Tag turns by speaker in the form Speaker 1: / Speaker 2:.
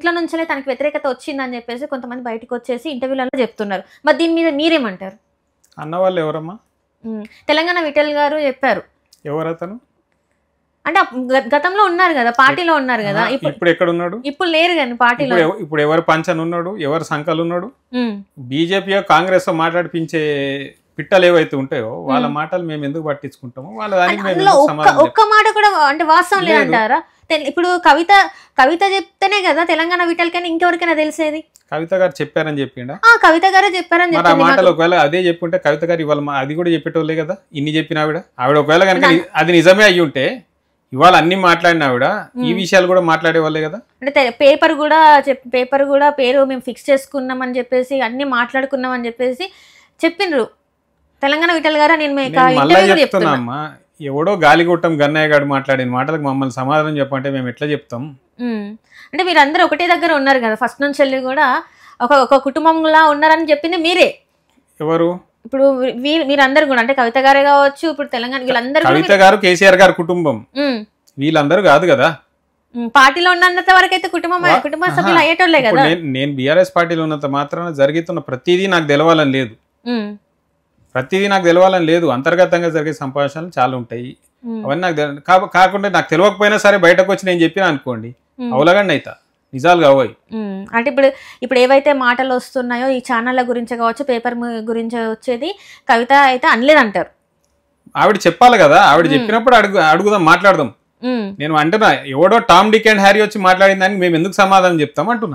Speaker 1: ఇట్ల నుంచే తనకి వ్యతిరేకత వచ్చిందని చెప్పేసి కొంతమంది బయటకు వచ్చేసి ఇంటర్వ్యూలలో చెప్తున్నారు. మరి దీని మీద మీరేమంటారు?
Speaker 2: అన్నవాళ్ళు ఎవరమ్మా?
Speaker 1: తెలంగాణ విఠల్ గారు చెప్పారు.
Speaker 2: ఎవరతను?
Speaker 1: అంటే గతంలో ఉన్నారు కదా, పార్టీలో ఉన్నారు కదా,
Speaker 2: ఇప్పుడు ఎక్కడ ఉన్నాడు?
Speaker 1: ఇప్పుడు లేరు కానీ పార్టీలో.
Speaker 2: ఇప్పుడు ఎవరు పంచన్ ఉన్నాడు, ఎవరు సంకలు ఉన్నాడు? బీజేపీ కాంగ్రెస్ మాట్లాడిపించే పిట్టలు ఏవైతే ఉంటాయో వాళ్ళ మాటలు మేము ఎందుకు పట్టించుకుంటాము? వాళ్ళ దానికి
Speaker 1: ఒక్క మాట కూడా అంటే వాస్తవం లేదంటారా? ఇప్పుడు కవిత చెప్తేనే కదా తెలంగాణ విఠల్కైనా ఇంకెవరికైనా తెలిసేది.
Speaker 2: కవిత గారు చెప్పారని చెప్పిండా?
Speaker 1: కవిత గారే చెప్పారని
Speaker 2: చెప్పి మాటలు ఒకవేళ అదే చెప్పుంటే కవిత గారు ఇవాళ అది కూడా చెప్పేటోళ్ళే కదా. ఇన్ని చెప్పిన ఆవిడ ఒకవేళ కనుక అది నిజమే అయ్యి ఉంటే ఇవాళ అన్ని మాట్లాడిన ఆవిడ ఈ విషయాలు కూడా మాట్లాడే వాళ్ళే కదా.
Speaker 1: అంటే పేపర్ కూడా పేరు మేము ఫిక్స్ చేసుకున్నాం అని చెప్పేసి అన్ని మాట్లాడుకున్నాం అని చెప్పేసి చెప్పిండ్రు తెలంగాణ విఠల్ గారు. నేను
Speaker 2: మళ్ళీ చెప్తున్నా, ఎవడో గాలిగొట్టం గన్నయ్య గారు మాట్లాడిన మాటలకు మమ్మల్ని సమాధానం చెప్పంటే మేము ఎట్లా చెప్తాం?
Speaker 1: అంటే మీరు అందరూ ఒకటే దగ్గర ఉన్నారు కదా, ఫస్ట్ నుంచి వెళ్ళి కూడా ఒక కుటుంబంలా ఉన్నారని చెప్పింది మీరే.
Speaker 2: ఎవరు?
Speaker 1: ఇప్పుడు మీరందరూ కూడా అంటే కవిత గారే కావచ్చు, ఇప్పుడు తెలంగాణ వీళ్ళందరూ,
Speaker 2: కవిత గారు కేసీఆర్ గారు కుటుంబం, వీళ్ళందరూ కాదు కదా.
Speaker 1: పార్టీలో ఉన్నంత వరకు అయితే కుటుంబ సభ్యులు అయ్యేటోళ్లే కదా.
Speaker 2: నేను బీఆర్ఎస్ పార్టీలో ఉన్నంత మాత్రాన జరుగుతున్న ప్రతిదీ నాకు తెలవాలని లేదు. అంతర్గతంగా జరిగే సంభాషణలు చాలా ఉంటాయి. అవన్నీ నాకు కాకుండా నాకు తెలియకపోయినా సరే బయటకు వచ్చి నేను చెప్పినా అనుకోండి, అవలగండి అయితా, నిజాలు కావాలి.
Speaker 1: అంటే ఇప్పుడు ఏవైతే మాటలు వస్తున్నాయో ఈ ఛానళ్ళ గురించి కావచ్చు, పేపర్ గురించి వచ్చేది కవిత అయితే అనలేదంటారు.
Speaker 2: ఆవిడ చెప్పాలి కదా, ఆవిడ చెప్పినప్పుడు అడుగుదాం, మాట్లాడదాం. నేను అంటున్నా, ఎవడో టామ్ డిక్ అండ్ హ్యారీ వచ్చి మాట్లాడిన దానికి మేము ఎందుకు సమాధానం చెప్తాం అంటున్నా.